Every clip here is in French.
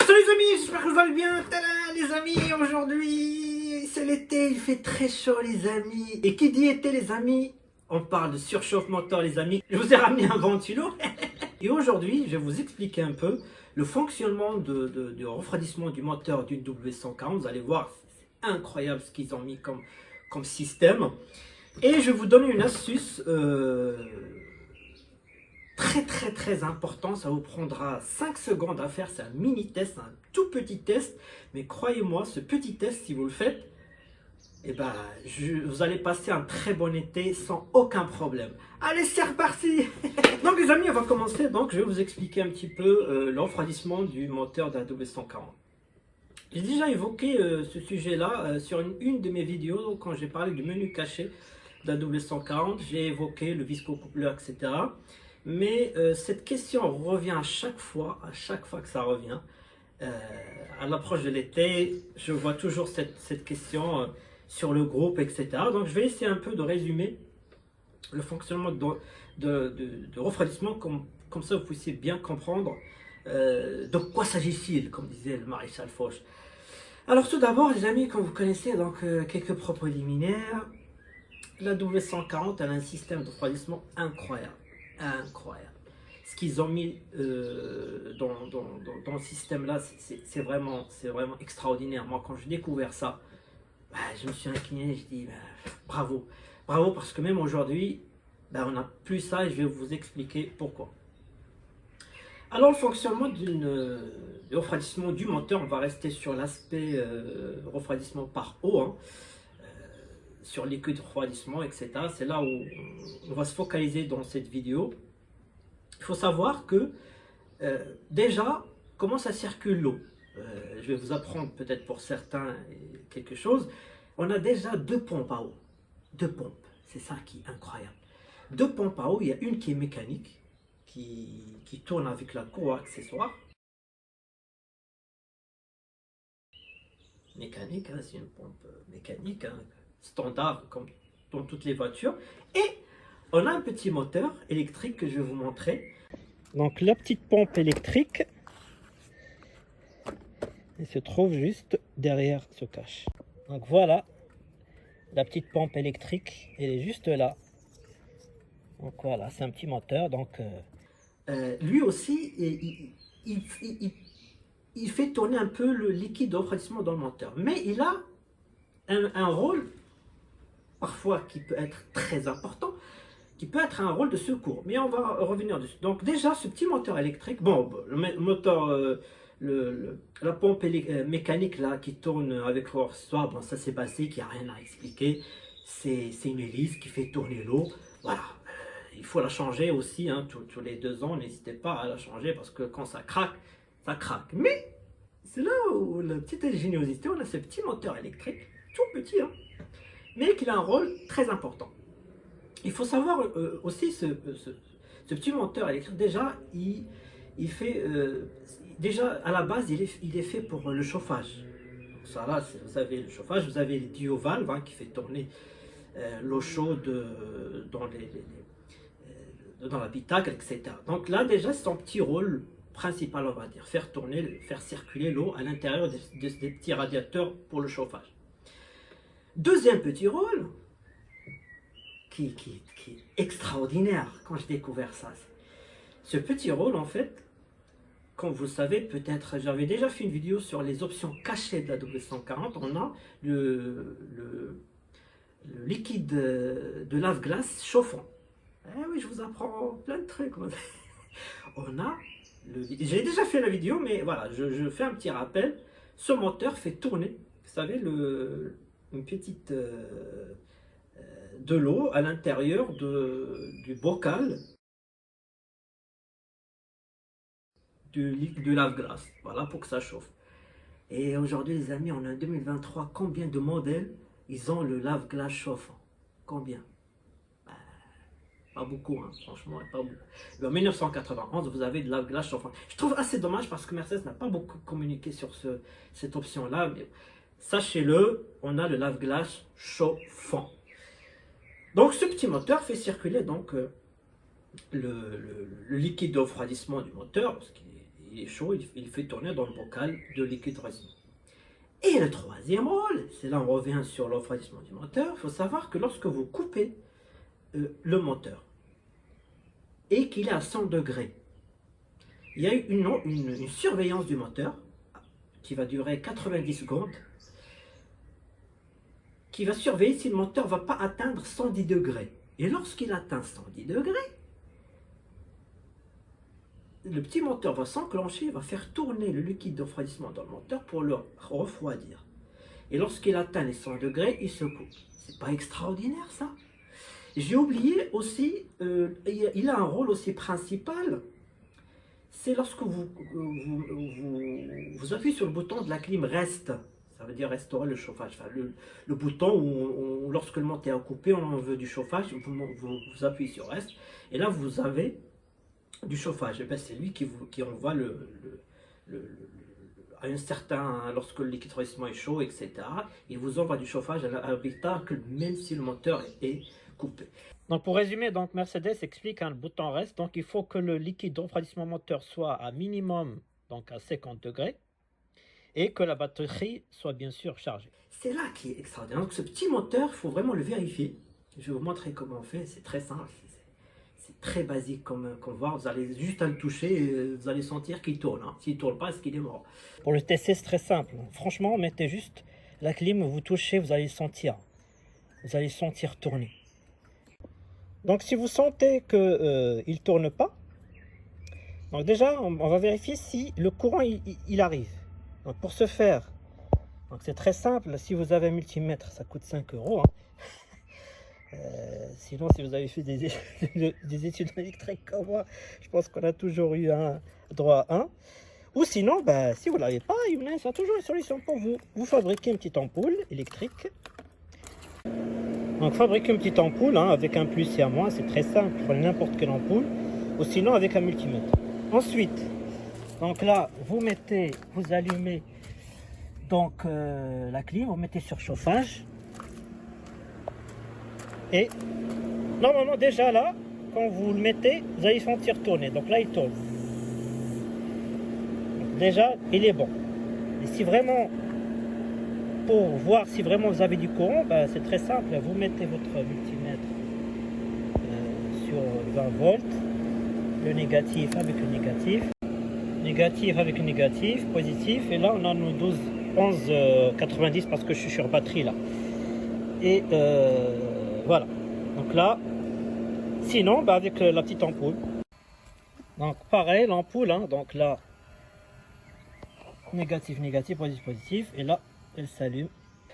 Salut les amis, j'espère que vous allez bien. Tada, les amis, aujourd'hui c'est l'été, il fait très chaud les amis. Et qui dit été les amis, on parle de surchauffe moteur les amis. Je vous ai ramené un ventilo. Et aujourd'hui je vais vous expliquer un peu le fonctionnement du refroidissement du moteur d'une W140. Vous allez voir, c'est incroyable ce qu'ils ont mis comme système. Et je vais vous donner une astuce très important. Ça vous prendra 5 secondes à faire. C'est un mini test, un tout petit test, mais croyez-moi, ce petit test, si vous le faites, eh ben, vous allez passer un très bon été sans aucun problème. Allez, c'est reparti. Donc les amis, on va commencer. Donc je vais vous expliquer un petit peu le refroidissement du moteur de la W140. J'ai déjà évoqué ce sujet-là sur une de mes vidéos quand j'ai parlé du menu caché de la W140. J'ai évoqué le visco-coupleur, etc. Mais cette question revient à chaque fois que ça revient. À l'approche de l'été, je vois toujours cette question sur le groupe, etc. Donc je vais essayer un peu de résumer le fonctionnement de refroidissement, comme ça vous puissiez bien comprendre de quoi s'agit-il, comme disait le maréchal Foch. Alors tout d'abord les amis, comme vous connaissez, donc quelques propos liminaires. La W140 elle a un système de refroidissement incroyable. Ce qu'ils ont mis dans le système là, c'est vraiment extraordinaire. Moi quand j'ai découvert ça, bah, je me suis incliné, je dis bah, bravo parce que même aujourd'hui bah, on n'a plus ça et je vais vous expliquer pourquoi. Alors le fonctionnement du refroidissement du moteur, on va rester sur l'aspect refroidissement par eau, hein, sur liquide de refroidissement, etc. C'est là où on va se focaliser dans cette vidéo. Il faut savoir que déjà, comment ça circule l'eau. Je vais vous apprendre peut-être pour certains quelque chose. On a déjà deux pompes à eau. Deux pompes, c'est ça qui est incroyable. Deux pompes à eau, il y a une qui est mécanique, qui tourne avec la courroie accessoire. Mécanique, hein, c'est une pompe mécanique, hein, standard comme dans toutes les voitures. Et on a un petit moteur électrique que je vais vous montrer. Donc la petite pompe électrique, elle se trouve juste derrière ce cache. Donc voilà, la petite pompe électrique, elle est juste là. Donc voilà, c'est un petit moteur. Donc lui aussi, il fait tourner un peu le liquide de refroidissement dans le moteur. Mais il a un rôle parfois qui peut être très important, qui peut être un rôle de secours, mais on va revenir dessus. Donc déjà, ce petit moteur électrique, bon, le moteur, la pompe mécanique là qui tourne avec le refroidissement, bon, ça c'est basique, il n'y a rien à expliquer. C'est une hélice qui fait tourner l'eau. Voilà, il faut la changer aussi, hein, tous les 2 ans, n'hésitez pas à la changer parce que quand ça craque, ça craque. Mais c'est là où la petite ingéniosité, on a ce petit moteur électrique, tout petit, hein, mais qui a un rôle très important. Il faut savoir aussi ce petit moteur électrique, déjà, il fait, déjà à la base, il est fait pour le chauffage. Donc ça là, vous avez le chauffage, vous avez le diovalve hein, qui fait tourner l'eau chaude dans l'habitacle, etc. Donc là, déjà, c'est son petit rôle principal, on va dire, faire tourner, faire circuler l'eau à l'intérieur des petits radiateurs pour le chauffage. Deuxième petit rôle, qui est extraordinaire quand j'ai découvert ça. Ce petit rôle, en fait, comme vous le savez, peut-être, j'avais déjà fait une vidéo sur les options cachées de la W140. On a le liquide de lave-glace chauffant. Eh oui, je vous apprends plein de trucs. On a, j'ai déjà fait la vidéo, mais voilà, je fais un petit rappel. Ce moteur fait tourner, vous savez, une petite de l'eau à l'intérieur du bocal de lave-glace, voilà, pour que ça chauffe. Et aujourd'hui les amis, on est en 2023, combien de modèles ils ont le lave-glace chauffant? Combien? Pas beaucoup, hein, franchement, pas beaucoup. Mais en 1991, vous avez de lave-glace chauffant. Je trouve assez dommage parce que Mercedes n'a pas beaucoup communiqué sur cette option-là, mais sachez-le, on a le lave-glace chauffant. Donc ce petit moteur fait circuler donc le liquide de refroidissement du moteur, parce qu'il il est chaud, il fait tourner dans le bocal de liquide refroidissement. Et le troisième rôle, c'est là on revient sur le refroidissement du moteur, il faut savoir que lorsque vous coupez le moteur et qu'il est à 100 degrés, il y a une surveillance du moteur qui va durer 90 secondes, qui va surveiller si le moteur ne va pas atteindre 110 degrés. Et lorsqu'il atteint 110 degrés, le petit moteur va s'enclencher, va faire tourner le liquide de refroidissement dans le moteur pour le refroidir. Et lorsqu'il atteint les 100 degrés, il se coupe. C'est pas extraordinaire ça? J'ai oublié aussi, il a un rôle aussi principal, c'est lorsque vous appuyez sur le bouton de la clim reste, ça veut dire restaurer le chauffage, enfin, le bouton où lorsque le moteur est coupé, on veut du chauffage, vous appuyez sur reste, et là vous avez du chauffage, et bien c'est lui qui envoie à un certain, lorsque le liquide refroidissement est chaud, etc., il vous envoie du chauffage à l'habitacle, même si le moteur est coupé. Donc pour résumer, donc Mercedes explique le bouton reste, donc il faut que le liquide de refroidissement moteur soit à minimum, donc à 50 degrés, et que la batterie soit bien sûr chargée. C'est là qui est extraordinaire. Donc ce petit moteur, il faut vraiment le vérifier. Je vais vous montrer comment on fait, c'est très simple. C'est très basique comme voir, vous allez juste à le toucher et vous allez sentir qu'il tourne. Hein. S'il ne tourne pas, c'est qu'il est mort. Pour le tester, c'est très simple. Franchement, mettez juste la clim, vous touchez, vous allez le sentir. Vous allez le sentir tourner. Donc si vous sentez qu'il ne tourne pas, donc déjà on va vérifier si le courant il arrive. Donc pour ce faire, c'est très simple, si vous avez un multimètre, ça coûte 5 €. Hein. Sinon, si vous avez fait des études électriques comme moi, je pense qu'on a toujours eu un droit à un. Ou sinon, si vous ne l'avez pas, Younes a toujours une solution pour vous. Vous fabriquez une petite ampoule électrique. Donc fabriquez une petite ampoule avec un plus et un moins, c'est très simple. Prenez n'importe quelle ampoule. Ou sinon avec un multimètre. Ensuite, donc là, vous allumez donc la clim, vous mettez sur chauffage. Et normalement déjà là, quand vous le mettez, vous allez sentir tourner. Donc là il tourne. Donc déjà il est bon. Et si vraiment, pour voir si vraiment vous avez du courant, c'est très simple. Vous mettez votre multimètre sur 20 volts, le négatif avec le négatif, négatif avec le négatif, positif. Et là on a nos 11,90 parce que je suis sur batterie là. Et voilà, donc là, sinon avec la petite ampoule, donc pareil l'ampoule, donc là, négatif, négatif, positif, positif, et là, elle s'allume.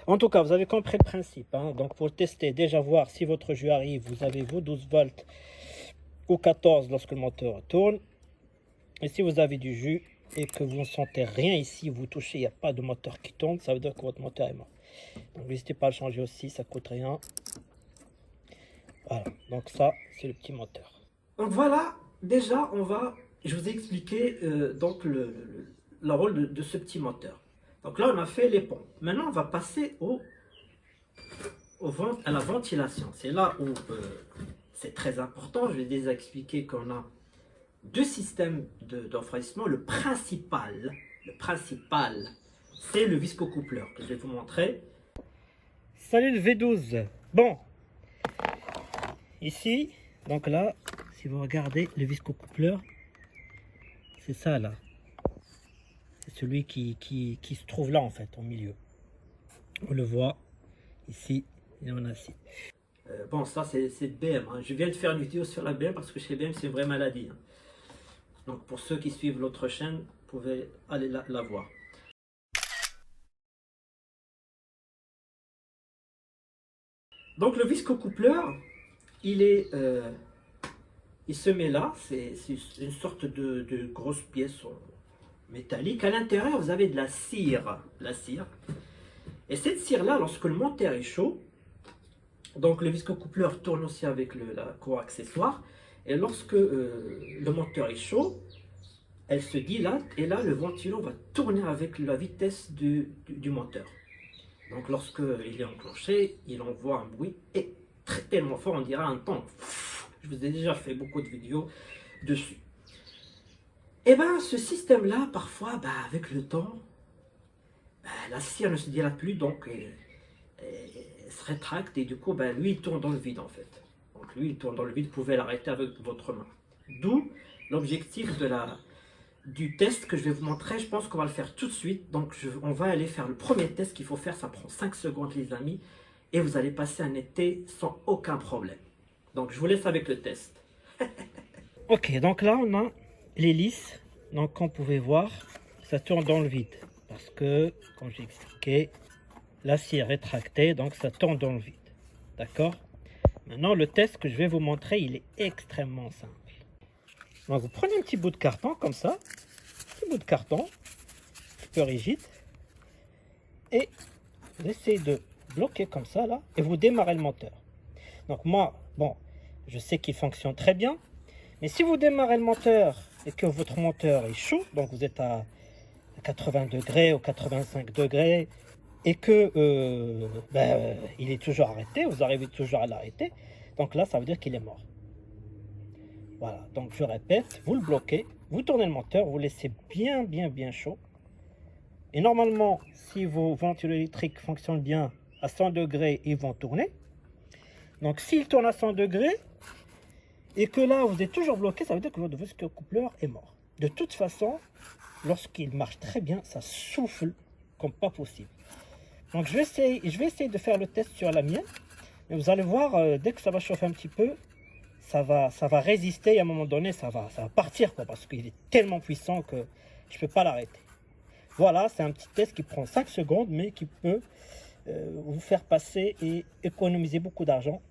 En tout cas, vous avez compris le principe, donc pour tester, déjà voir si votre jus arrive, vous avez vos 12 volts ou 14 lorsque le moteur tourne, et si vous avez du jus et que vous ne sentez rien ici, vous touchez, il n'y a pas de moteur qui tourne, ça veut dire que votre moteur est mort. Donc n'hésitez pas à le changer aussi, ça coûte rien. Voilà, donc ça, c'est le petit moteur. Donc voilà, déjà, je vous ai expliqué donc le rôle de ce petit moteur. Donc là, on a fait les pompes. Maintenant, on va passer à la ventilation. C'est là où c'est très important. Je vais déjà expliquer qu'on a deux systèmes de refroidissement. Le principal, c'est le viscocoupleur que je vais vous montrer. Salut le V12. Bon. Ici, donc là, si vous regardez le viscocoupleur, c'est ça là. C'est celui qui se trouve là en fait, au milieu. On le voit ici, il y en a ici. Bon, ça c'est BM. Je viens de faire une vidéo sur la BM parce que chez BM c'est une vraie maladie. Donc pour ceux qui suivent l'autre chaîne, vous pouvez aller la voir. Donc le viscocoupleur, il se met là, c'est une sorte de grosse pièce métallique. À l'intérieur, vous avez de la cire. Et cette cire-là, lorsque le moteur est chaud, donc le viscocoupleur tourne aussi avec la cour accessoire. Et lorsque le moteur est chaud, elle se dilate et là, le ventilo va tourner avec la vitesse du moteur. Donc lorsqu'il est enclenché, il envoie un bruit tellement fort, on dirait un ton. Je vous ai déjà fait beaucoup de vidéos dessus. Et ben ce système-là, parfois, avec le temps, la cire ne se dilate plus, donc elle se rétracte et du coup, lui, il tourne dans le vide en fait. Donc lui, il tourne dans le vide, vous pouvez l'arrêter avec votre main. D'où l'objectif du test que je vais vous montrer. Je pense qu'on va le faire tout de suite. Donc on va aller faire le premier test qu'il faut faire. Ça prend 5 secondes les amis. Et vous allez passer un été sans aucun problème. Donc je vous laisse avec le test. Ok, donc là on a l'hélice. Donc comme vous pouvez voir, ça tourne dans le vide. Parce que, comme j'ai expliqué, la scie est rétractée, donc ça tourne dans le vide. D'accord? Maintenant, le test que je vais vous montrer, il est extrêmement simple. Donc, vous prenez un petit bout de carton, comme ça. Un petit bout de carton, un petit peu rigide. Et vous essayez de bloquer comme ça, là. Et vous démarrez le moteur. Donc, moi, bon, je sais qu'il fonctionne très bien. Mais si vous démarrez le moteur et que votre moteur est chaud, donc vous êtes à 80 degrés ou 85 degrés, et que il est toujours arrêté, vous arrivez toujours à l'arrêter, donc là ça veut dire qu'il est mort. Voilà, donc je répète, vous le bloquez, vous tournez le moteur, vous laissez bien chaud, et normalement si vos ventilos électriques fonctionnent bien à 100 degrés, ils vont tourner. Donc s'ils tournent à 100 degrés et que là vous êtes toujours bloqué, ça veut dire que votre viscocoupleur est mort. De toute façon, lorsqu'il marche très bien, ça souffle comme pas possible. Donc je vais essayer de faire le test sur la mienne. Mais vous allez voir, dès que ça va chauffer un petit peu, ça va résister et à un moment donné, ça va partir, quoi, parce qu'il est tellement puissant que je ne peux pas l'arrêter. Voilà, c'est un petit test qui prend 5 secondes, mais qui peut vous faire passer et économiser beaucoup d'argent.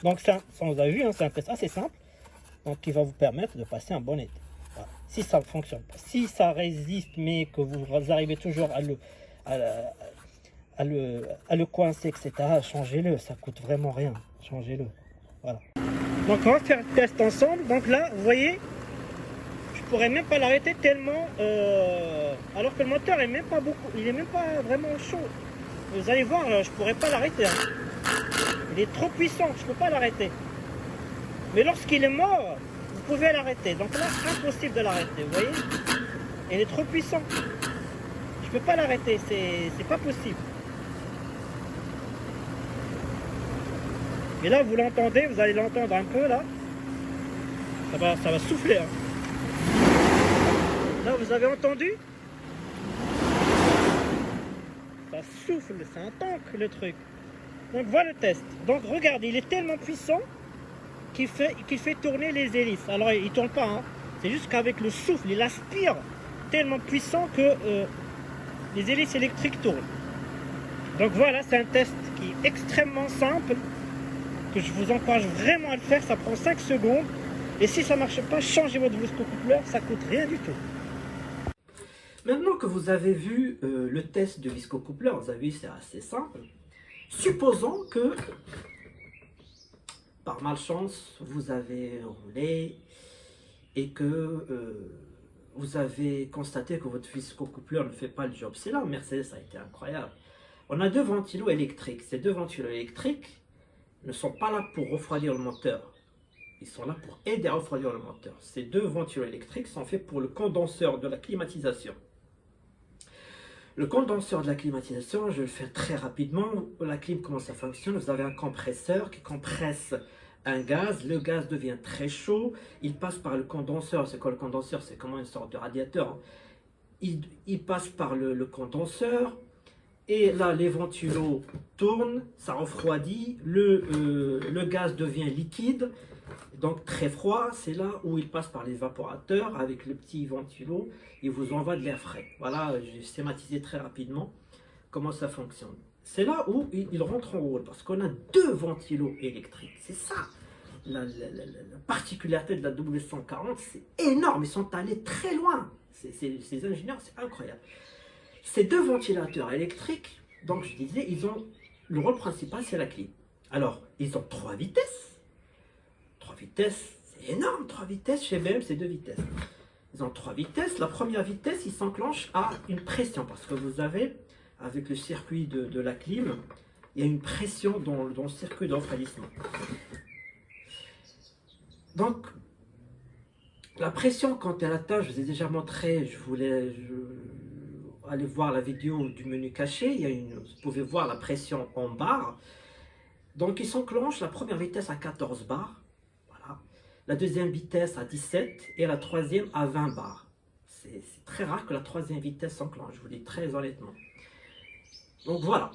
Donc ça vous avez vu, hein, c'est un test assez simple, donc qui va vous permettre de passer un bon été. Voilà. Si ça ne fonctionne pas, si ça résiste, mais que vous arrivez toujours à le coincer, etc., changez-le, ça coûte vraiment rien, changez-le. Voilà. Donc on va faire le test ensemble. Donc là, vous voyez, je pourrais même pas l'arrêter tellement, alors que le moteur est même pas beaucoup, il est même pas vraiment chaud. Vous allez voir, je pourrais pas l'arrêter. Hein. Il est trop puissant, je peux pas l'arrêter. Mais lorsqu'il est mort, vous pouvez l'arrêter. Donc là, impossible de l'arrêter, vous voyez. Il est trop puissant. Je peux pas l'arrêter, c'est pas possible. Et là, vous l'entendez, vous allez l'entendre un peu là. Ça va souffler. Hein. Là, vous avez entendu? Ça souffle, c'est un tank le truc. Donc voilà le test. Donc regardez, il est tellement puissant qu'il fait tourner les hélices. Alors il ne tourne pas, hein. C'est juste qu'avec le souffle, il aspire tellement puissant que les hélices électriques tournent. Donc voilà, c'est un test qui est extrêmement simple, que je vous encourage vraiment à le faire. Ça prend 5 secondes. Et si ça ne marche pas, changez votre viscocoupleur, ça ne coûte rien du tout. Maintenant que vous avez vu le test de viscocoupleur, vous avez vu, c'est assez simple. Supposons que, par malchance, vous avez roulé et que vous avez constaté que votre viscocoupleur ne fait pas le job. C'est là, Mercedes a été incroyable. On a 2 ventilos électriques. Ces 2 ventilos électriques ne sont pas là pour refroidir le moteur. Ils sont là pour aider à refroidir le moteur. Ces 2 ventilos électriques sont faits pour le condenseur de la climatisation. Le condenseur de la climatisation, je vais le faire très rapidement. La clim, comment ça fonctionne? Vous avez un compresseur qui compresse un gaz. Le gaz devient très chaud. Il passe par le condenseur. C'est quoi le condenseur? C'est comme une sorte de radiateur. Hein. Il passe par le condenseur. Et là, les ventilos tournent. Ça refroidit. Le gaz devient liquide. Donc très froid, c'est là où il passe par l'évaporateur avec le petit ventilo, il vous envoie de l'air frais. Voilà, j'ai schématisé très rapidement comment ça fonctionne. C'est là où il rentre en rôle, parce qu'on a 2 ventilos électriques. C'est ça, la particularité de la W140, c'est énorme, ils sont allés très loin. Ces ingénieurs, c'est incroyable. Ces 2 ventilateurs électriques, donc je disais, ils ont le rôle principal, c'est la clim. Alors, ils ont 3 vitesses. 3 vitesses, c'est énorme, 3 vitesses, chez BM c'est 2 vitesses. Ils ont 3 vitesses, la première vitesse, il s'enclenche à une pression, parce que vous avez, avec le circuit de la clim, il y a une pression dans le circuit de refroidissement. Donc, La pression, quand elle atteint, je vous ai déjà montré, allez voir la vidéo du menu caché, vous pouvez voir la pression en barre. Donc il s'enclenche la première vitesse à 14 bars, voilà. La deuxième vitesse à 17 et la troisième à 20 bars. C'est très rare que la troisième vitesse s'enclenche, je vous le dis très honnêtement. Donc voilà.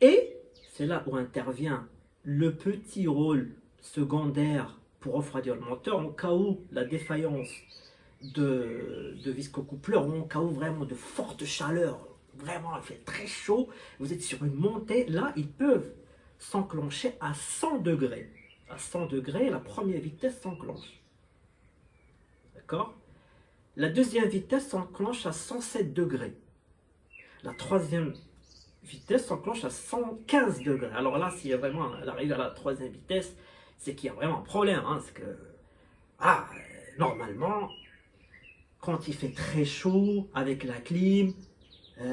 Et c'est là où intervient le petit rôle secondaire pour refroidir le moteur en cas où la défaillance de viscocoupleur, ou en cas où vraiment de forte chaleur, vraiment il fait très chaud, vous êtes sur une montée, là ils peuvent s'enclencher à 100 degrés. À 100 degrés, la première vitesse s'enclenche. D'accord? La deuxième vitesse s'enclenche à 107 degrés. La troisième vitesse s'enclenche à 115 degrés. Alors là, si vraiment elle arrive à la troisième vitesse, c'est qu'il y a vraiment un problème. Hein, c'est que, normalement, quand il fait très chaud, avec la clim,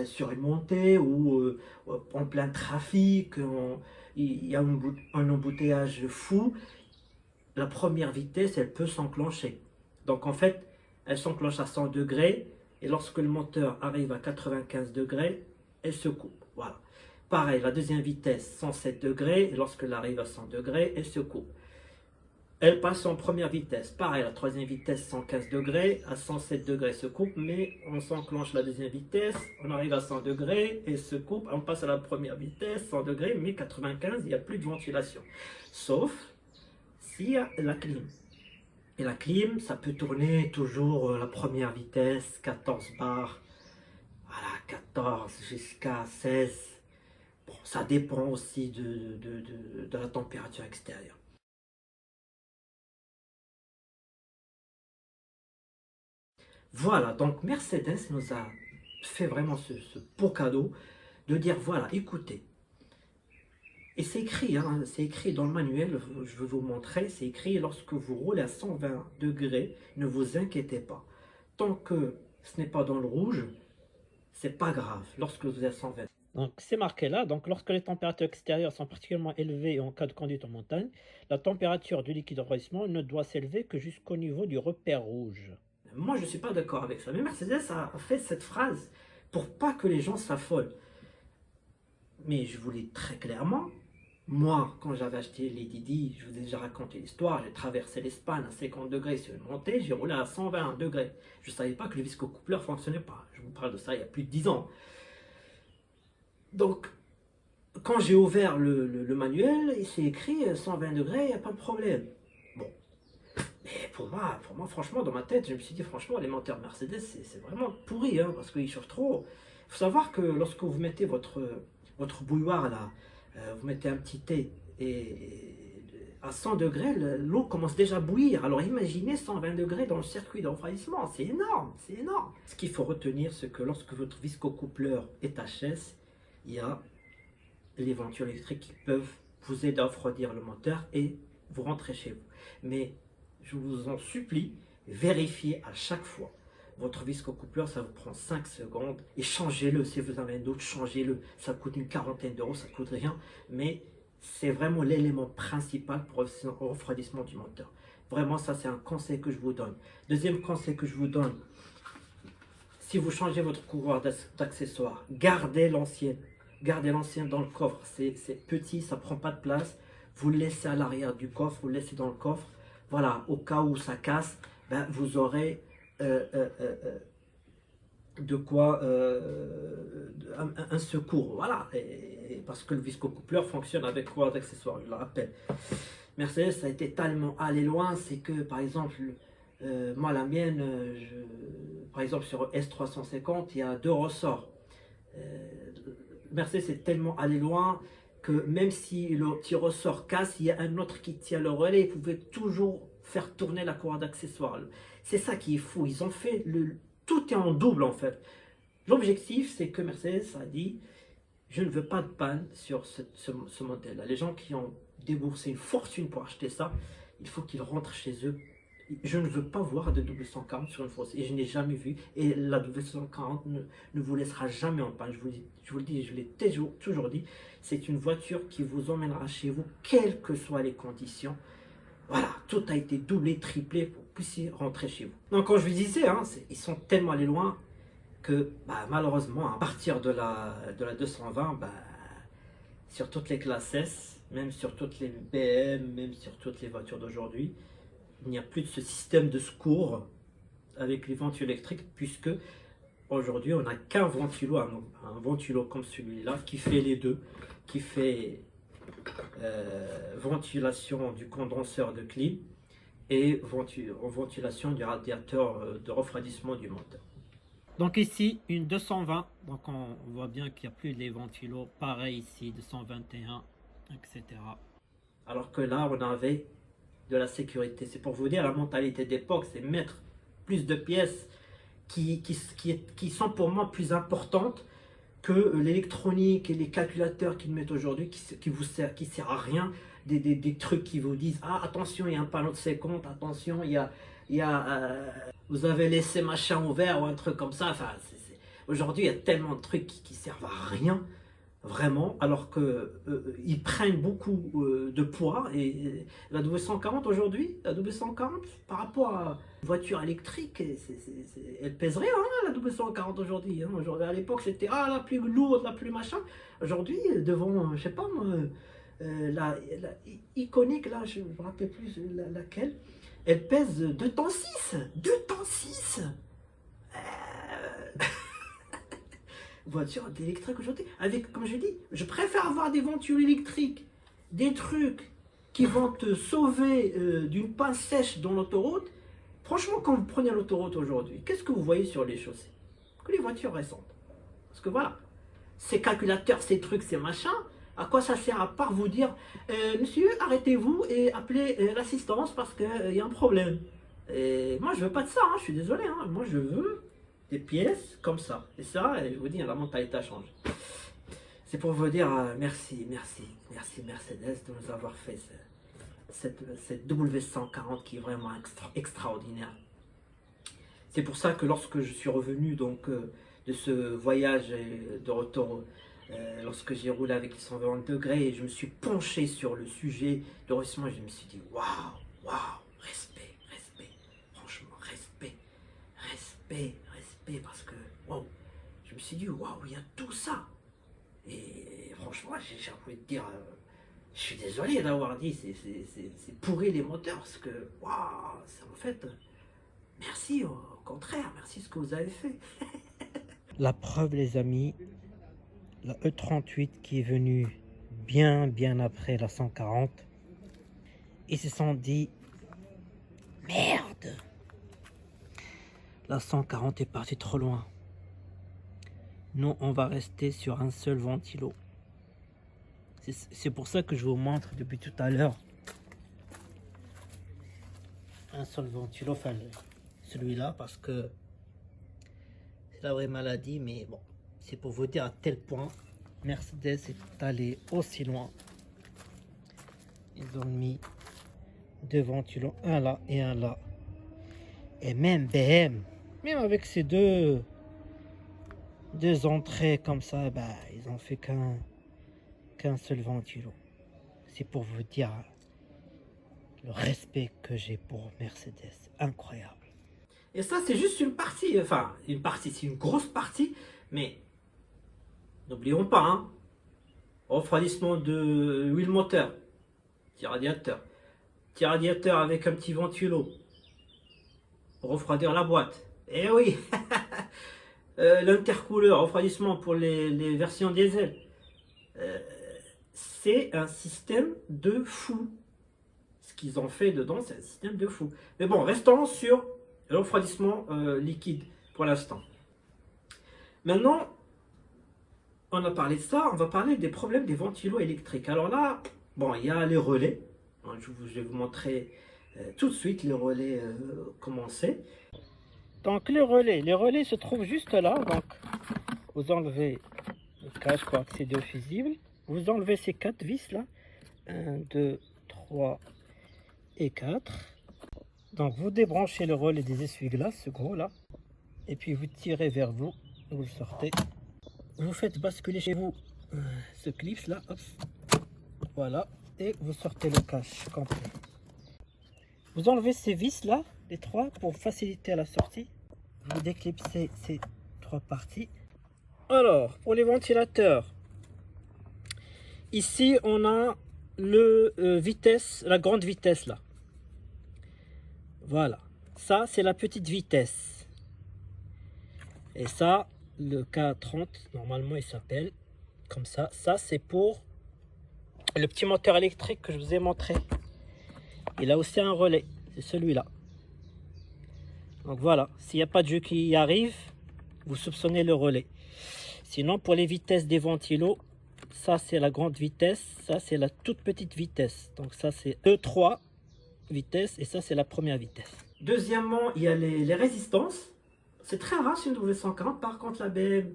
sur une montée ou en plein trafic, il y a un embouteillage fou, la première vitesse, elle peut s'enclencher. Donc en fait, elle s'enclenche à 100 degrés et lorsque le moteur arrive à 95 degrés, elle se coupe. Voilà. Pareil, la deuxième vitesse, 107 degrés, et lorsqu'elle arrive à 100 degrés, elle se coupe. Elle passe en première vitesse. Pareil, la troisième vitesse, 115 degrés, à 107 degrés se coupe, mais on s'enclenche la deuxième vitesse, on arrive à 100 degrés et se coupe, on passe à la première vitesse, 100 degrés, mais 95, il n'y a plus de ventilation. Sauf s'il y a la clim. Et la clim, ça peut tourner toujours la première vitesse, 14 bars, voilà, 14 jusqu'à 16. Bon, ça dépend aussi de la température extérieure. Voilà, donc Mercedes nous a fait vraiment ce beau cadeau de dire, voilà, écoutez, et c'est écrit, hein, c'est écrit dans le manuel, je vais vous montrer, c'est écrit, lorsque vous roulez à 120 degrés, ne vous inquiétez pas. Tant que ce n'est pas dans le rouge, c'est pas grave, lorsque vous êtes à 120. Donc c'est marqué là, donc lorsque les températures extérieures sont particulièrement élevées en cas de conduite en montagne, la température du liquide de refroidissement ne doit s'élever que jusqu'au niveau du repère rouge. Moi, je ne suis pas d'accord avec ça. Mais Mercedes a fait cette phrase pour pas que les gens s'affolent. Mais je vous le dis très clairement, moi, quand j'avais acheté les Didi, je vous ai déjà raconté l'histoire, j'ai traversé l'Espagne à 50 degrés sur une montée, j'ai roulé à 120 degrés. Je ne savais pas que le viscocoupleur ne fonctionnait pas. Je vous parle de ça il y a plus de 10 ans. Donc, quand j'ai ouvert le manuel, il s'est écrit 120 degrés, il n'y a pas de problème. Bon. Mais pour moi, franchement, dans ma tête, je me suis dit, franchement, les moteurs Mercedes, c'est vraiment pourri, hein, parce qu'ils chauffent trop. Il faut savoir que lorsque vous mettez votre bouilloire là, vous mettez un petit thé et à 100 degrés, l'eau commence déjà à bouillir. Alors imaginez 120 degrés dans le circuit de refroidissement, c'est énorme, c'est énorme. Ce qu'il faut retenir, c'est que lorsque votre viscocoupleur est HS, il y a les ventures électriques qui peuvent vous aider à refroidir le moteur et vous rentrez chez vous. Mais je vous en supplie, vérifiez à chaque fois. Votre viscocoupleur, ça vous prend 5 secondes et changez-le. Si vous avez un doute, changez-le. Ça coûte une quarantaine d'euros, ça ne coûte rien. Mais c'est vraiment l'élément principal pour le refroidissement du moteur. Vraiment, ça, c'est un conseil que je vous donne. Deuxième conseil que je vous donne, si vous changez votre couloir d'accessoires, gardez l'ancienne. Gardez l'ancienne dans le coffre. C'est petit, ça ne prend pas de place. Vous le laissez à l'arrière du coffre, vous le laissez dans le coffre. Voilà, au cas où ça casse, ben, vous aurez de quoi un secours. Voilà, parce que le viscocoupleur fonctionne avec quoi d'accessoires, je le rappelle. Mercedes a été tellement allé loin, c'est que par exemple, moi la mienne, par exemple sur S350, il y a 2 ressorts. Mercedes est tellement allé loin que même si le petit ressort casse, il y a un autre qui tient le relais, vous pouvez toujours faire tourner la courroie d'accessoires. C'est ça qui est fou, ils ont fait tout est en double en fait. L'objectif, c'est que Mercedes a dit, je ne veux pas de panne sur ce modèle-là. Les gens qui ont déboursé une fortune pour acheter ça, il faut qu'ils rentrent chez eux. Je ne veux pas voir de W140 sur une fosse, et je n'ai jamais vu, et la W140 ne vous laissera jamais en panne, je vous le dis, je l'ai toujours dit, c'est une voiture qui vous emmènera chez vous, quelles que soient les conditions, Voilà, tout a été doublé, triplé pour que vous puissiez rentrer chez vous. Donc, quand je vous disais, hein, ils sont tellement allés loin que bah, malheureusement, à partir de la 220, bah, sur toutes les classes S, même sur toutes les BM, même sur toutes les voitures d'aujourd'hui, il n'y a plus de ce système de secours avec les ventilo électriques, puisque aujourd'hui on n'a qu'un ventilo, un ventilo comme celui-là, qui fait les deux, qui fait ventilation du condenseur de clim et ventilation du radiateur de refroidissement du moteur. Donc ici, une 220, donc on voit bien qu'il n'y a plus les ventilos, pareil ici, 221, etc. Alors que là, on avait de la sécurité. C'est pour vous dire, la mentalité d'époque, c'est mettre plus de pièces qui sont pour moi plus importantes que l'électronique et les calculateurs qu'ils mettent aujourd'hui, qui sert à rien, des trucs qui vous disent, ah attention, il y a un panneau de sécompte, attention, vous avez laissé machin ouvert ou un truc comme ça. Enfin, aujourd'hui, il y a tellement de trucs qui servent à rien, vraiment, alors qu'ils prennent beaucoup de poids. Et la W140 aujourd'hui, la W140, par rapport à une voiture électrique, elle pèse rien, hein, la W140 aujourd'hui. Hein. Aujourd'hui, à l'époque, c'était la plus lourde, la plus machin. Aujourd'hui, devant, je sais pas moi, la iconique, là, je ne me rappelle plus laquelle, elle pèse 2 tonnes 6. 2 tonnes 6. Voiture électrique aujourd'hui, avec, comme je dis, je préfère avoir des ventures électriques, des trucs qui vont te sauver d'une panne sèche dans l'autoroute. Franchement, quand vous prenez l'autoroute aujourd'hui, qu'est-ce que vous voyez sur les chaussées? Que les voitures récentes. Parce que voilà, ces calculateurs, ces trucs, ces machins, à quoi ça sert à part vous dire monsieur, arrêtez-vous et appelez l'assistance parce qu'il y a un problème. Et moi, je veux pas de ça, hein, je suis désolé. Hein, moi, je veux des pièces comme ça. Et ça, je vous dis, la mentalité a changé. C'est pour vous dire merci Mercedes de nous avoir fait cette W140 qui est vraiment extraordinaire. C'est pour ça que lorsque je suis revenu donc de ce voyage de retour, lorsque j'ai roulé avec les 120 degrés et je me suis penché sur le sujet de refroidissement, je me suis dit waouh, respect, franchement, respect, parce que waouh, je me suis dit waouh, il y a tout ça. Et franchement, j'ai envie de dire, je suis désolé d'avoir dit c'est pourri les moteurs, parce que waouh, c'est en fait, merci, au contraire, merci ce que vous avez fait. La preuve, les amis, la E38 qui est venue bien après la 140, ils se sont dit merde, la 140 est partie trop loin. Nous, on va rester sur un seul ventilo. C'est pour ça que je vous montre depuis tout à l'heure un seul ventilo, enfin celui-là, parce que c'est la vraie maladie, mais bon, c'est pour vous dire à tel point Mercedes est allé aussi loin. Ils ont mis 2 ventilos, un là et un là. Et même BM, même avec ces deux entrées comme ça, bah, ils ont fait qu'un seul ventilo. C'est pour vous dire le respect que j'ai pour Mercedes. Incroyable. Et ça, c'est juste une partie. Enfin, c'est une grosse partie. Mais n'oublions pas, hein, refroidissement de huile moteur, petit radiateur avec un petit ventilo pour refroidir la boîte. Eh oui. L'intercouleur, refroidissement pour les versions diesel. C'est un système de fou. Ce qu'ils ont fait dedans, c'est un système de fou. Mais bon, restons sur le refroidissement liquide pour l'instant. Maintenant, on a parlé de ça, on va parler des problèmes des ventilos électriques. Alors là, bon, il y a les relais. Je vais vous montrer tout de suite les relais commencer. Donc les relais se trouvent juste là. Donc vous enlevez le cache pour accéder au fusible. Vous enlevez ces 4 vis là. 1, 2, 3 et 4. Donc vous débranchez le relais des essuie-glaces, ce gros là. Et puis vous tirez vers vous. Vous le sortez. Vous faites basculer chez vous ce clip là. Hop. Voilà. Et vous sortez le cache complet. Vous enlevez ces vis là, les trois, pour faciliter la sortie. Vous déclipsez ces trois parties. Alors, pour les ventilateurs, ici on a le vitesse, la grande vitesse là. Voilà, ça c'est la petite vitesse. Et ça, le K30, normalement il s'appelle comme ça. Ça c'est pour le petit moteur électrique que je vous ai montré. Il a aussi un relais, c'est celui-là. Donc voilà, s'il n'y a pas de jeu qui arrive, vous soupçonnez le relais. Sinon, pour les vitesses des ventilos, ça c'est la grande vitesse, ça c'est la toute petite vitesse. Donc ça c'est 2, 3 vitesses et ça c'est la première vitesse. Deuxièmement, il y a les résistances. C'est très rare chez une W140. Par contre, la BM,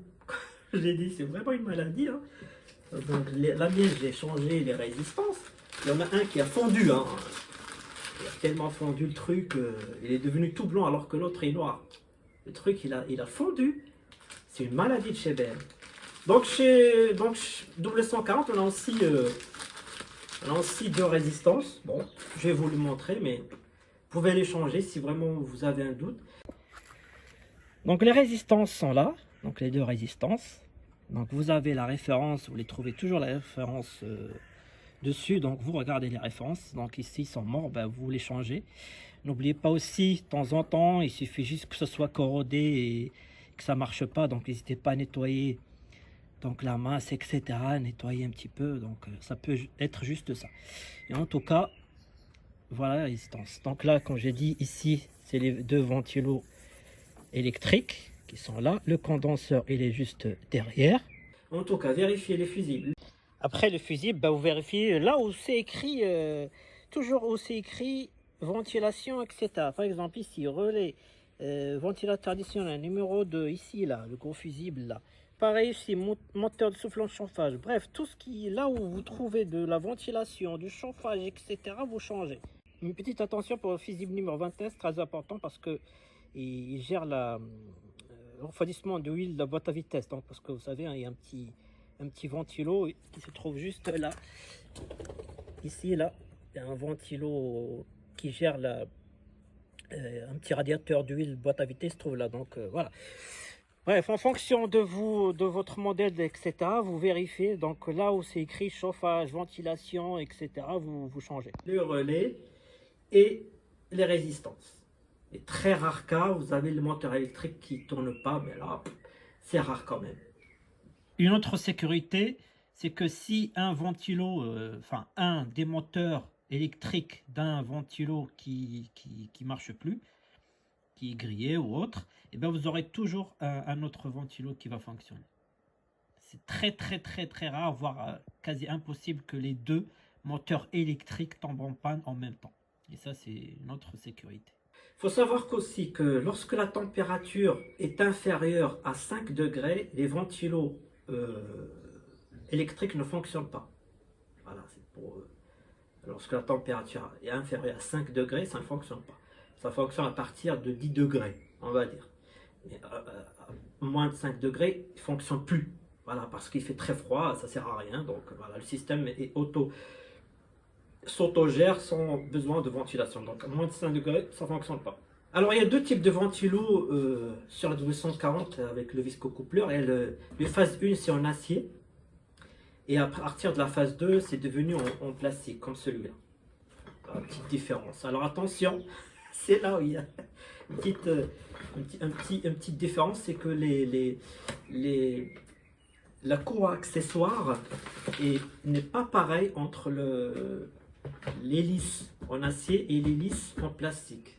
je l'ai dit, c'est vraiment une maladie. Hein. Donc la mienne, j'ai changé les résistances. Il y en a un qui a fondu. Hein. Il a tellement fondu le truc, il est devenu tout blanc alors que l'autre est noir. Le truc, il a fondu. C'est une maladie de chez BM. Donc chez W140, on a aussi deux résistances. Bon, je vais vous le montrer, mais vous pouvez les changer si vraiment vous avez un doute. Donc les résistances sont là, donc les deux résistances. Donc vous avez la référence, vous les trouvez toujours la référence dessus, donc vous regardez les références. Donc ici ils sont morts, ben, vous les changez. N'oubliez pas aussi, de temps en temps, il suffit juste que ce soit corrodé et que ça marche pas, donc n'hésitez pas à nettoyer donc la masse, etc. Nettoyer un petit peu, donc ça peut être juste ça. Et en tout cas, voilà la résistance. Donc là, comme j'ai dit, ici, c'est les deux ventilos électriques qui sont là. Le condenseur, il est juste derrière. En tout cas, vérifiez les fusibles. Après le fusible, bah, vous vérifiez là où c'est écrit, toujours où c'est écrit ventilation, etc. Par exemple, ici, relais, ventilateur additionnel, numéro 2, ici, là, le gros fusible, là. Pareil ici, moteur de soufflant de chauffage. Bref, tout ce qui, là où vous trouvez de la ventilation, du chauffage, etc., vous changez. Une petite attention pour le fusible numéro 21, c'est très important parce que il gère le refroidissement de l'huile de la boîte à vitesse. Donc, parce que vous savez, hein, il y a un petit ventilo qui se trouve juste là. Ici, là, il y a un ventilo qui gère un petit radiateur d'huile boîte à vitesse se trouve là. Donc, voilà. Bref, en fonction de vous, de votre modèle, etc., vous vérifiez. Donc là où c'est écrit chauffage, ventilation, etc., vous changez. Le relais et les résistances. Et très rare cas, vous avez le moteur électrique qui ne tourne pas, mais là, c'est rare quand même. Une autre sécurité, c'est que si un ventilo, un des moteurs électriques d'un ventilo qui marche plus, qui est grillé ou autre, et bien vous aurez toujours un autre ventilo qui va fonctionner. C'est très rare, voire quasi impossible que les deux moteurs électriques tombent en panne en même temps. Et ça, c'est une autre sécurité. Il faut savoir qu'aussi que lorsque la température est inférieure à 5 degrés, les ventilos électriques ne fonctionnent pas. Voilà, c'est pour lorsque la température est inférieure à 5 degrés, ça ne fonctionne pas. Ça fonctionne à partir de 10 degrés, on va dire. Mais moins de 5 degrés, il ne fonctionne plus. Voilà, parce qu'il fait très froid, ça ne sert à rien. Donc voilà, le système est s'autogère sans besoin de ventilation. Donc à moins de 5 degrés, ça ne fonctionne pas. Alors il y a deux types de ventilos sur la W140 avec le viscocoupleur. Et le phase 1, c'est en acier. Et à partir de la phase 2, c'est devenu en plastique, comme celui-là. Une petite différence. Alors attention, c'est là où il y a une petite différence, c'est que la courroie accessoire n'est pas pareille entre l'hélice en acier et l'hélice en plastique.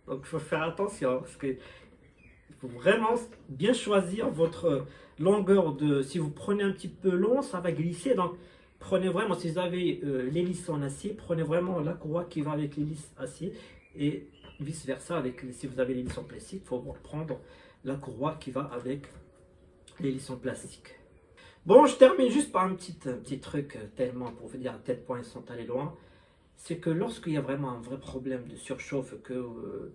Donc il faut faire attention, parce que il faut vraiment bien choisir votre longueur de... Si vous prenez un petit peu long, ça va glisser. Donc prenez vraiment, si vous avez l'hélice en acier, prenez vraiment la courroie qui va avec l'hélice acier. Et vice versa, si vous avez l'hélice en plastique, il faut prendre la courroie qui va avec l'hélice en plastique. Bon, je termine juste par un petit truc, tellement pour vous dire à quel point ils sont allés loin. C'est que lorsqu'il y a vraiment un vrai problème de surchauffe, que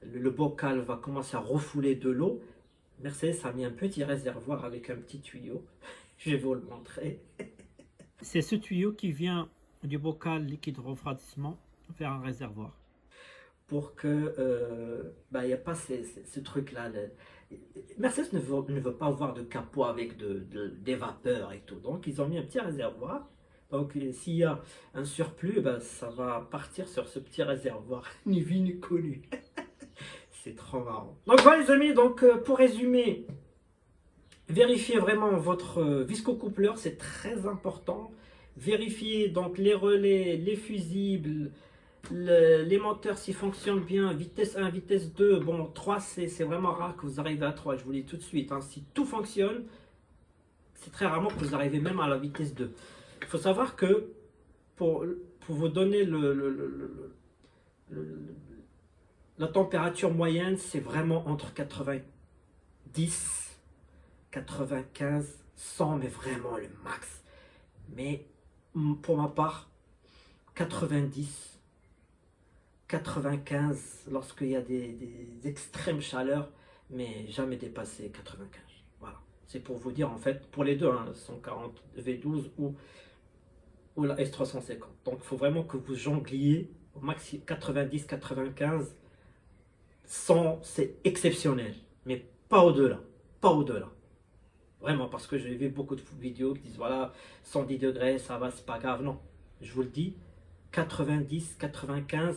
le bocal va commencer à refouler de l'eau, Mercedes a mis un petit réservoir avec un petit tuyau. Je vais vous le montrer. C'est ce tuyau qui vient du bocal liquide refroidissement vers un réservoir. pour que il n'y a pas ce truc-là. Mercedes ne veut pas avoir de capot avec des vapeurs et tout. Donc, ils ont mis un petit réservoir. Donc, s'il y a un surplus, ça va partir sur ce petit réservoir. Ni vu ni connu. C'est trop marrant. Donc, voilà les amis. Donc, pour résumer, vérifiez vraiment votre viscocoupleur. C'est très important. Vérifiez donc les relais, les fusibles, les moteurs s'ils fonctionnent bien, vitesse 1, vitesse 2, bon 3 c'est vraiment rare que vous arrivez à 3, je vous le dis tout de suite, hein. Si tout fonctionne, c'est très rarement que vous arrivez même à la vitesse 2. Il faut savoir que pour vous donner la température moyenne, c'est vraiment entre 90, 95, 100, mais vraiment le max. Mais pour ma part, 90, 95 lorsqu'il y a des extrêmes chaleurs, mais jamais dépasser 95. Voilà, c'est pour vous dire en fait, pour les deux, hein, 140 V12 ou la S350. Donc il faut vraiment que vous jongliez au maximum 90, 95, 100, c'est exceptionnel, mais pas au-delà, pas au-delà. Vraiment, parce que j'ai vu beaucoup de vidéos qui disent voilà, 110 degrés, ça va, c'est pas grave. Non, je vous le dis, 90, 95,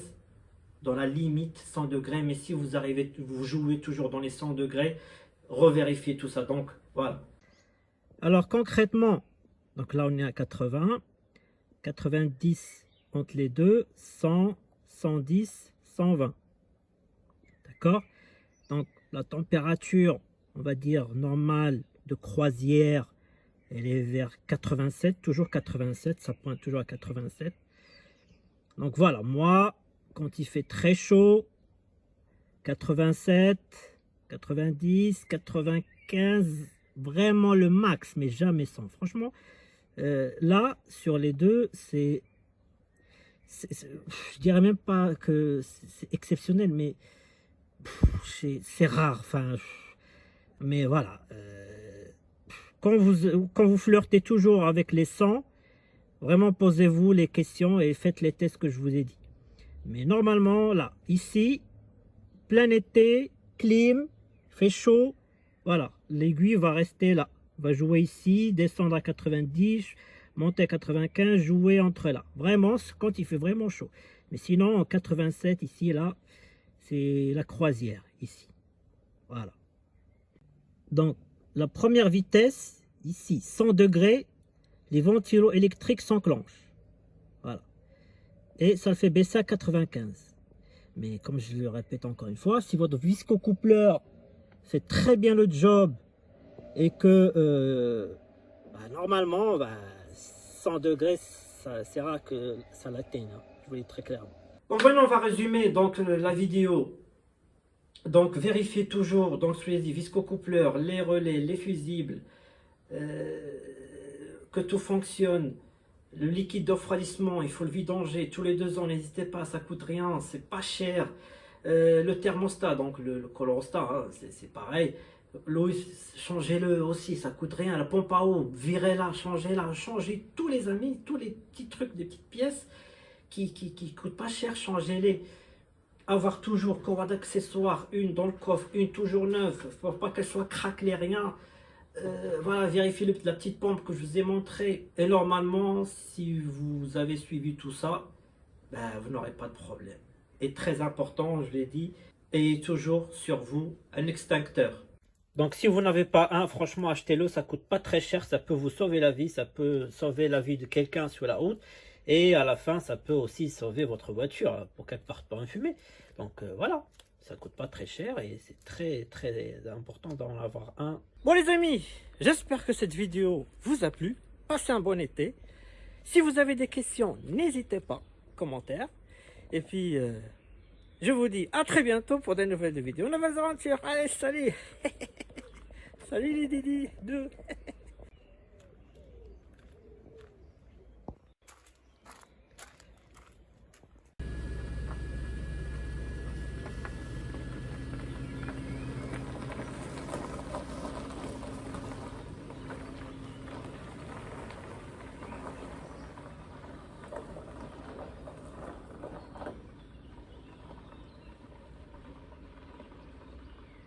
dans la limite 100 degrés, mais si vous arrivez, vous jouez toujours dans les 100 degrés, revérifiez tout ça. Donc voilà. Alors concrètement, donc là on est à 80, 90 entre les deux, 100, 110, 120. D'accord? Donc la température, on va dire normale de croisière, elle est vers 87, toujours 87, ça pointe toujours à 87. Donc voilà, moi, quand il fait très chaud, 87, 90, 95, vraiment le max, mais jamais 100. Franchement, là, sur les deux, je dirais même pas que c'est exceptionnel, mais c'est rare. Enfin, mais voilà. Quand vous flirtez toujours avec les 100, vraiment posez-vous les questions et faites les tests que je vous ai dit. Mais normalement, là, ici, plein été, clim, fait chaud, voilà, l'aiguille va rester là. Va jouer ici, descendre à 90, monter à 95, jouer entre là. Vraiment, quand il fait vraiment chaud. Mais sinon, en 87, ici, là, c'est la croisière, ici. Voilà. Donc, la première vitesse, ici, 100 degrés, les ventilos électriques s'enclenchent. Voilà. Et ça le fait baisser à 95. Mais comme je le répète encore une fois, si votre viscocoupleur fait très bien le job et que normalement, 100 degrés, c'est rare que ça l'atteigne. Hein. Je vous le dis très clairement. Donc maintenant, on va résumer donc, la vidéo. Donc vérifiez toujours, donc je vous ai dit, viscocoupleur, les relais, les fusibles, que tout fonctionne. Le liquide de refroidissement, il faut le vidanger tous les 2 ans, n'hésitez pas, ça coûte rien, c'est pas cher. Le thermostat, donc le colorostat, hein, c'est pareil. L'eau, changez-le aussi, ça coûte rien. La pompe à eau, virez-la, changez-la, changez tous les amis, tous les petits trucs, des petites pièces qui coûtent pas cher, changez-les. Avoir toujours courroie d'accessoires, une dans le coffre, une toujours neuve, pour pas qu'elle soit craquelée, rien. Voilà, vérifiez la petite pompe que je vous ai montrée. Et normalement, si vous avez suivi tout ça, vous n'aurez pas de problème. Et très important, je l'ai dit, ayez toujours sur vous un extincteur. Donc si vous n'avez pas un, franchement, achetez-le, ça coûte pas très cher, ça peut vous sauver la vie, ça peut sauver la vie de quelqu'un sur la route. Et à la fin, ça peut aussi sauver votre voiture pour qu'elle ne parte pas en fumée. Donc voilà, ça coûte pas très cher et c'est très très important d'en avoir un. Bon les amis, j'espère que cette vidéo vous a plu. Passez un bon été. Si vous avez des questions, n'hésitez pas, commentaires. Et puis, je vous dis à très bientôt pour de nouvelles vidéos, de nouvelles aventures. Allez, salut. Salut les Didi 2.